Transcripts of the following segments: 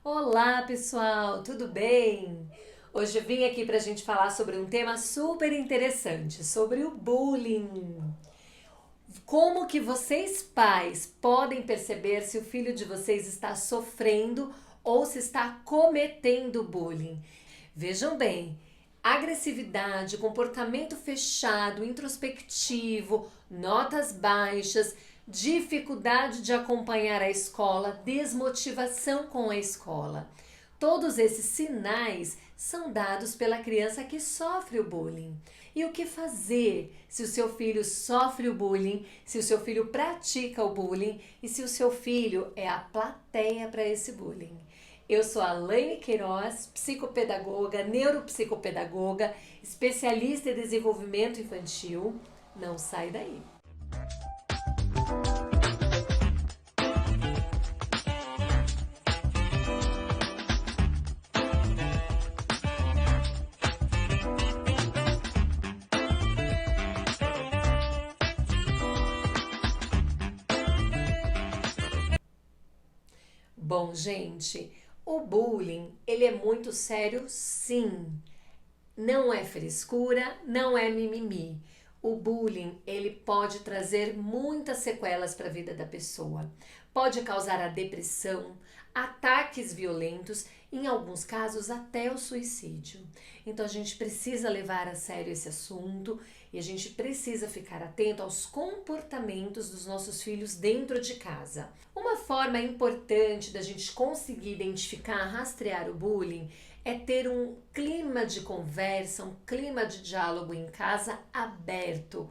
Olá, pessoal, tudo bem? Hoje eu vim aqui para a gente falar sobre um tema super interessante, sobre o bullying. Como que vocês, pais, podem perceber se o filho de vocês está sofrendo ou se está cometendo bullying? Vejam bem, agressividade, comportamento fechado, introspectivo, notas baixas, dificuldade de acompanhar a escola, desmotivação com a escola. Todos esses sinais são dados pela criança que sofre o bullying. E o que fazer se o seu filho sofre o bullying, se o seu filho pratica o bullying e se o seu filho é a plateia para esse bullying? Eu sou a Laine Queiroz, psicopedagoga, neuropsicopedagoga, especialista em desenvolvimento infantil. Não sai daí! Bom, gente, o bullying, ele é muito sério, sim. Não é frescura, não é mimimi. O bullying, ele pode trazer muitas sequelas para a vida da pessoa. Pode causar a depressão, ataques violentos, em alguns casos até o suicídio. Então a gente precisa levar a sério esse assunto e a gente precisa ficar atento aos comportamentos dos nossos filhos dentro de casa. Uma forma importante da gente conseguir identificar, rastrear o bullying é ter um clima de conversa, um clima de diálogo em casa aberto,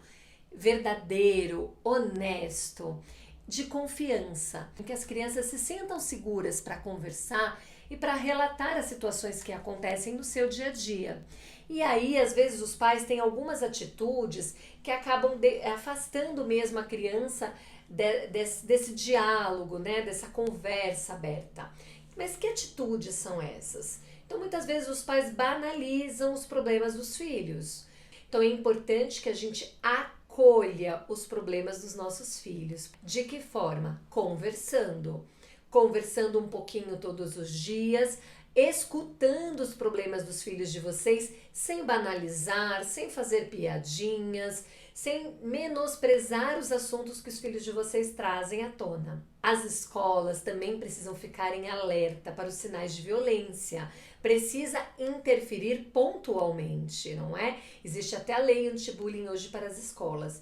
verdadeiro, honesto, de confiança, em que as crianças se sintam seguras para conversar e para relatar as situações que acontecem no seu dia a dia. E aí, às vezes, os pais têm algumas atitudes que acabam afastando mesmo a criança desse diálogo, né? Dessa conversa aberta. Mas que atitudes são essas? Então, muitas vezes os pais banalizam os problemas dos filhos. Então, é importante que a gente acolha os problemas dos nossos filhos. De que forma? Conversando. Conversando um pouquinho todos os dias, escutando os problemas dos filhos de vocês, sem banalizar, sem fazer piadinhas, sem menosprezar os assuntos que os filhos de vocês trazem à tona. As escolas também precisam ficar em alerta para os sinais de violência. Precisa interferir pontualmente, não é? Existe até a lei anti-bullying hoje para as escolas.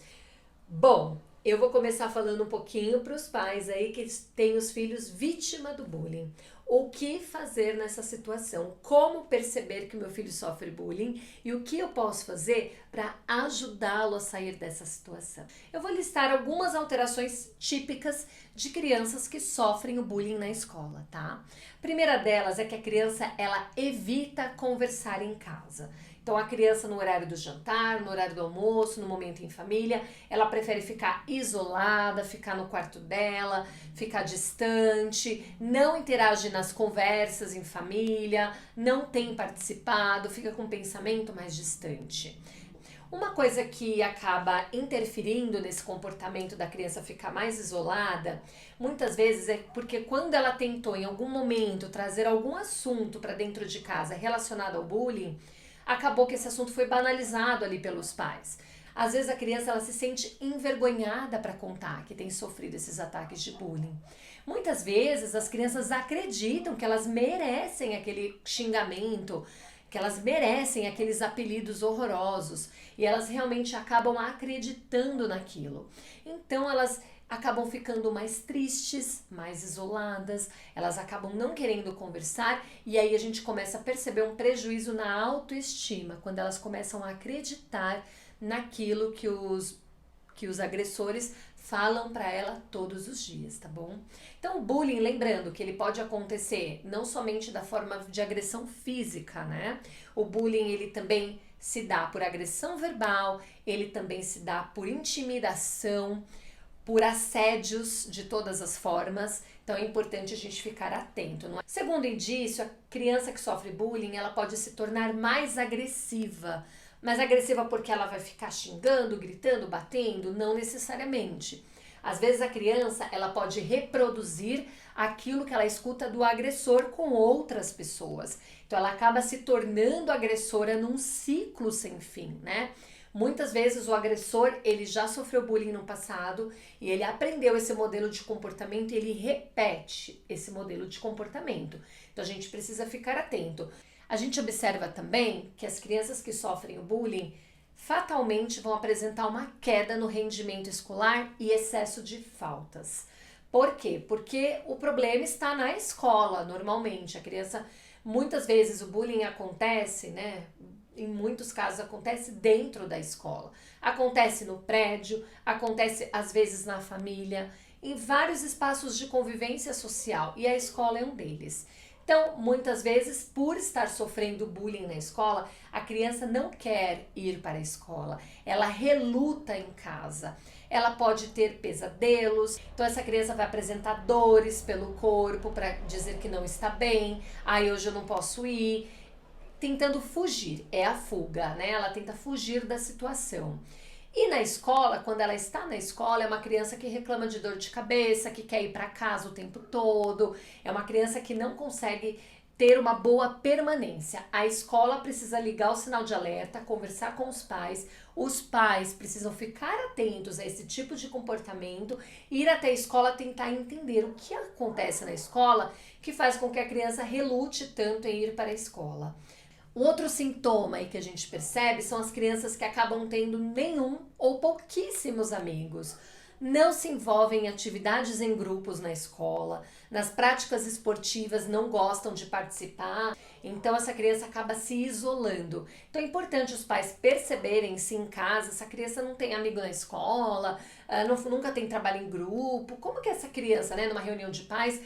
Bom, eu vou começar falando um pouquinho para os pais aí que têm os filhos vítima do bullying. O que fazer nessa situação? Como perceber que o meu filho sofre bullying e o que eu posso fazer para ajudá-lo a sair dessa situação? Eu vou listar algumas alterações típicas de crianças que sofrem o bullying na escola, tá? A primeira delas é que a criança ela evita conversar em casa. Então a criança no horário do jantar, no horário do almoço, no momento em família, ela prefere ficar isolada, ficar no quarto dela, ficar distante, não interage nas conversas em família, não tem participado, fica com um pensamento mais distante. Uma coisa que acaba interferindo nesse comportamento da criança ficar mais isolada, muitas vezes é porque quando ela tentou em algum momento trazer algum assunto para dentro de casa relacionado ao bullying, acabou que esse assunto foi banalizado ali pelos pais. Às vezes a criança ela se sente envergonhada para contar que tem sofrido esses ataques de bullying. Muitas vezes as crianças acreditam que elas merecem aquele xingamento, que elas merecem aqueles apelidos horrorosos e elas realmente acabam acreditando naquilo. Então elas acabam ficando mais tristes, mais isoladas, elas acabam não querendo conversar e aí a gente começa a perceber um prejuízo na autoestima, quando elas começam a acreditar naquilo que os agressores falam para ela todos os dias, tá bom? Então, o bullying, lembrando que ele pode acontecer não somente da forma de agressão física, né? O bullying, ele também se dá por agressão verbal, ele também se dá por intimidação, por assédios de todas as formas, então é importante a gente ficar atento. Não é? Segundo indício, a criança que sofre bullying, ela pode se tornar mais agressiva. Mas agressiva porque ela vai ficar xingando, gritando, batendo? Não necessariamente. Às vezes a criança, ela pode reproduzir aquilo que ela escuta do agressor com outras pessoas. Então ela acaba se tornando agressora num ciclo sem fim, né? Muitas vezes o agressor, ele já sofreu bullying no passado e ele aprendeu esse modelo de comportamento e ele repete esse modelo de comportamento. Então a gente precisa ficar atento. A gente observa também que as crianças que sofrem o bullying fatalmente vão apresentar uma queda no rendimento escolar e excesso de faltas. Por quê? Porque o problema está na escola, normalmente. A criança, muitas vezes o bullying acontece, né? Em muitos casos acontece dentro da escola. Acontece no prédio, acontece às vezes na família, em vários espaços de convivência social, e a escola é um deles. Então, muitas vezes, por estar sofrendo bullying na escola, a criança não quer ir para a escola, ela reluta em casa. Ela pode ter pesadelos, então essa criança vai apresentar dores pelo corpo para dizer que não está bem, hoje eu não posso ir, tentando fugir, é a fuga, né? Ela tenta fugir da situação. E na escola, quando ela está na escola, é uma criança que reclama de dor de cabeça, que quer ir para casa o tempo todo, é uma criança que não consegue ter uma boa permanência. A escola precisa ligar o sinal de alerta, conversar com os pais precisam ficar atentos a esse tipo de comportamento, ir até a escola tentar entender o que acontece na escola que faz com que a criança relute tanto em ir para a escola. Um outro sintoma aí que a gente percebe são as crianças que acabam tendo nenhum ou pouquíssimos amigos. Não se envolvem em atividades em grupos na escola, nas práticas esportivas não gostam de participar, então essa criança acaba se isolando. Então é importante os pais perceberem se em casa essa criança não tem amigo na escola, nunca tem trabalho em grupo, como que essa criança, né, numa reunião de pais,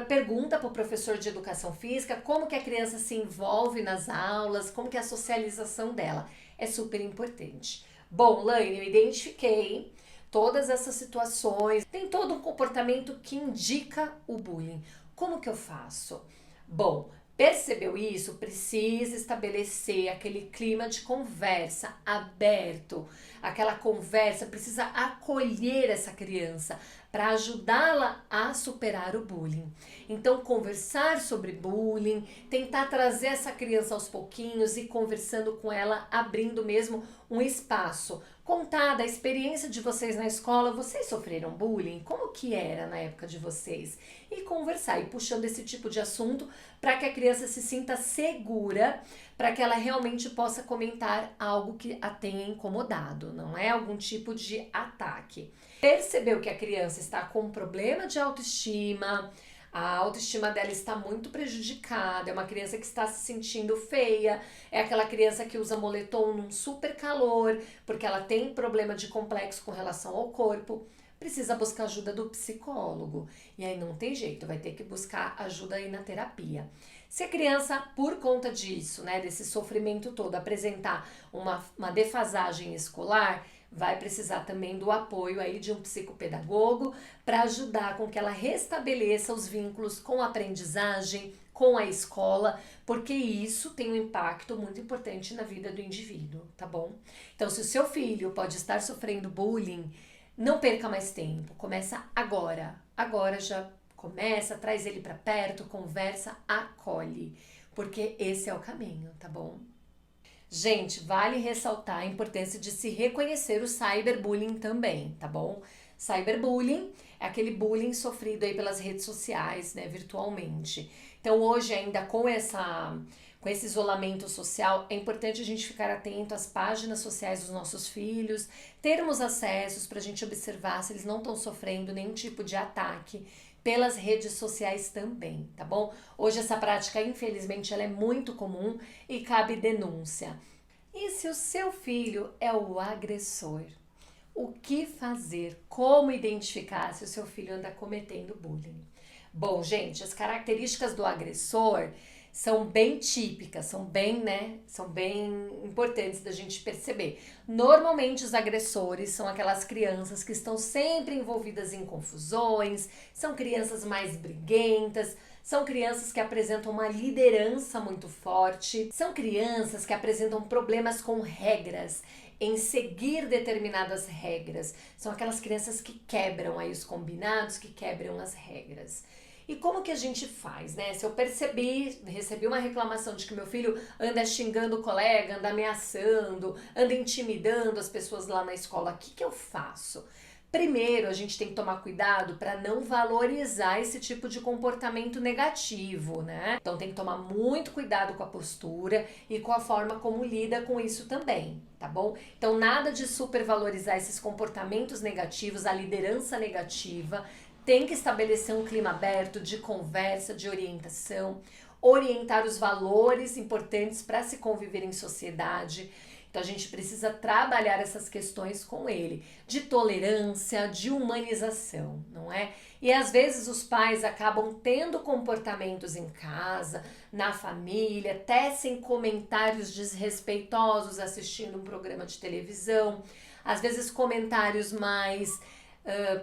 pergunta para o professor de educação física como que a criança se envolve nas aulas, como que é a socialização dela. É super importante. Bom, Laine, eu identifiquei todas essas situações, tem todo um comportamento que indica o bullying. Como que eu faço? Bom, percebeu isso? Precisa estabelecer aquele clima de conversa aberto. Aquela conversa precisa acolher essa criança para ajudá-la a superar o bullying. Então, conversar sobre bullying, tentar trazer essa criança aos pouquinhos e conversando com ela, abrindo mesmo um espaço. Contar da experiência de vocês na escola, vocês sofreram bullying? Como que era na época de vocês? E conversar e puxando esse tipo de assunto para que a criança se sinta segura, para que ela realmente possa comentar algo que a tenha incomodado, não é algum tipo de ataque. Percebeu que a criança está com um problema de autoestima, a autoestima dela está muito prejudicada, é uma criança que está se sentindo feia, é aquela criança que usa moletom num super calor, porque ela tem problema de complexo com relação ao corpo, precisa buscar ajuda do psicólogo. E aí não tem jeito, vai ter que buscar ajuda aí na terapia. Se a criança, por conta disso, né, desse sofrimento todo, apresentar uma defasagem escolar, vai precisar também do apoio aí de um psicopedagogo para ajudar com que ela restabeleça os vínculos com a aprendizagem, com a escola, porque isso tem um impacto muito importante na vida do indivíduo, tá bom? Então, se o seu filho pode estar sofrendo bullying, não perca mais tempo, começa agora. Agora já começa, traz ele para perto, conversa, acolhe, porque esse é o caminho, tá bom? Gente, vale ressaltar a importância de se reconhecer o cyberbullying também, tá bom? Cyberbullying é aquele bullying sofrido aí pelas redes sociais, né, virtualmente. Então, hoje ainda com esse isolamento social, é importante a gente ficar atento às páginas sociais dos nossos filhos, termos acessos para a gente observar se eles não estão sofrendo nenhum tipo de ataque pelas redes sociais também, tá bom? Hoje essa prática, infelizmente, ela é muito comum e cabe denúncia. E se o seu filho é o agressor? O que fazer? Como identificar se o seu filho anda cometendo bullying? Bom, gente, as características do agressor são bem típicas, são bem importantes da gente perceber. Normalmente os agressores são aquelas crianças que estão sempre envolvidas em confusões, são crianças mais briguentas, São crianças que apresentam uma liderança muito forte, são crianças que apresentam problemas com regras, em seguir determinadas regras. São aquelas crianças que quebram aí os combinados, que quebram as regras. E como que a gente faz, né? Se eu recebi uma reclamação de que meu filho anda xingando o colega, anda ameaçando, anda intimidando as pessoas lá na escola, o que que eu faço? Primeiro, a gente tem que tomar cuidado para não valorizar esse tipo de comportamento negativo, né? Então tem que tomar muito cuidado com a postura e com a forma como lida com isso também, tá bom? Então nada de supervalorizar esses comportamentos negativos, a liderança negativa. Tem que estabelecer um clima aberto de conversa, de orientação, orientar os valores importantes para se conviver em sociedade. Então a gente precisa trabalhar essas questões com ele, de tolerância, de humanização, não é? E às vezes os pais acabam tendo comportamentos em casa, na família, tecem comentários desrespeitosos assistindo um programa de televisão, às vezes comentários mais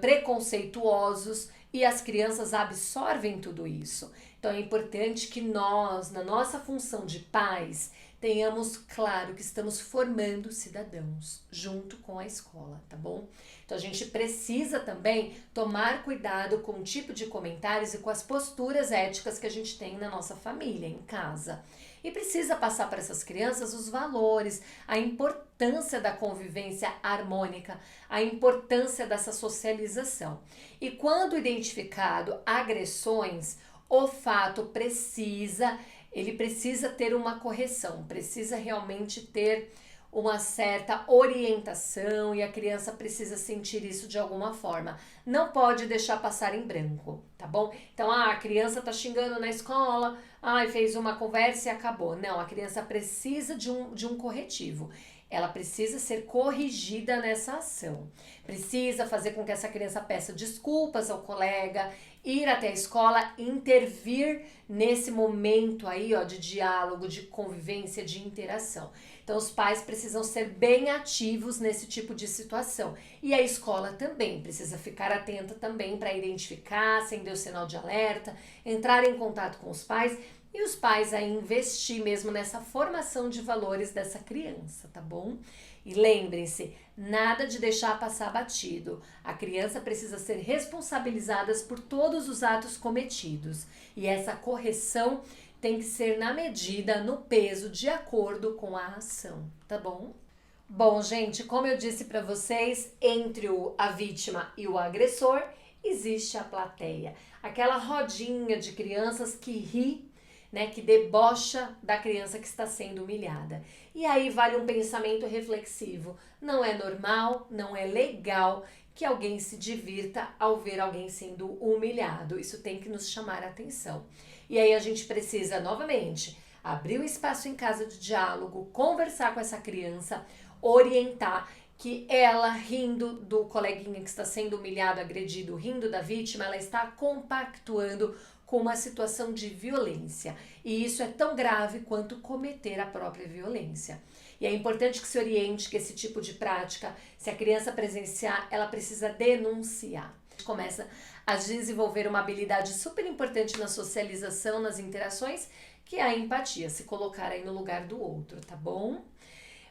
preconceituosos, e as crianças absorvem tudo isso. Então é importante que nós, na nossa função de pais, tenhamos claro que estamos formando cidadãos junto com a escola, tá bom? Então a gente precisa também tomar cuidado com o tipo de comentários e com as posturas éticas que a gente tem na nossa família, em casa. E precisa passar para essas crianças os valores, a importância da convivência harmônica, a importância dessa socialização. E quando identificado agressões, o fato ele precisa ter uma correção, precisa realmente ter uma certa orientação e a criança precisa sentir isso de alguma forma. Não pode deixar passar em branco, tá bom? Então, a criança tá xingando na escola, fez uma conversa e acabou. Não, a criança precisa de um corretivo. Ela precisa ser corrigida nessa ação. Precisa fazer com que essa criança peça desculpas ao colega, ir até a escola, intervir nesse momento aí, de diálogo, de convivência, de interação. Então, os pais precisam ser bem ativos nesse tipo de situação. E a escola também precisa ficar atenta também para identificar, acender o sinal de alerta, entrar em contato com os pais e os pais a investir mesmo nessa formação de valores dessa criança, tá bom? E lembrem-se, nada de deixar passar batido. A criança precisa ser responsabilizada por todos os atos cometidos. E essa correção tem que ser na medida, no peso, de acordo com a ação, tá bom? Bom, gente, como eu disse para vocês, entre a vítima e o agressor, existe a plateia. Aquela rodinha de crianças que ri, né, que debocha da criança que está sendo humilhada. E aí vale um pensamento reflexivo. Não é normal, não é legal que alguém se divirta ao ver alguém sendo humilhado. Isso tem que nos chamar a atenção. E aí a gente precisa, novamente, abrir um espaço em casa de diálogo, conversar com essa criança, orientar que ela, rindo do coleguinha que está sendo humilhado, agredido, rindo da vítima, ela está compactuando com uma situação de violência. E isso é tão grave quanto cometer a própria violência. E é importante que se oriente que esse tipo de prática, se a criança presenciar, ela precisa denunciar. A gente começa a desenvolver uma habilidade super importante na socialização, nas interações, que é a empatia, se colocar aí no lugar do outro, tá bom?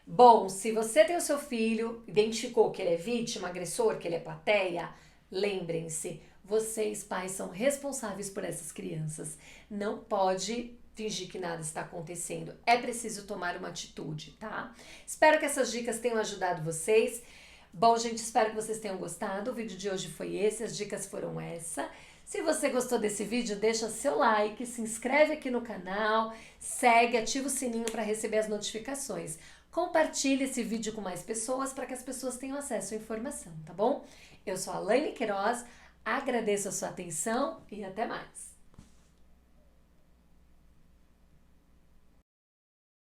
Bom, se você tem o seu filho, identificou que ele é vítima, agressor, que ele é plateia, lembrem-se, vocês, pais, são responsáveis por essas crianças. Não pode fingir que nada está acontecendo. É preciso tomar uma atitude, tá? Espero que essas dicas tenham ajudado vocês. Bom, gente, espero que vocês tenham gostado. O vídeo de hoje foi esse, as dicas foram essa. Se você gostou desse vídeo, deixa seu like, se inscreve aqui no canal, segue, ativa o sininho para receber as notificações. Compartilhe esse vídeo com mais pessoas para que as pessoas tenham acesso à informação, tá bom? Eu sou a Laine Queiroz, agradeço a sua atenção e até mais!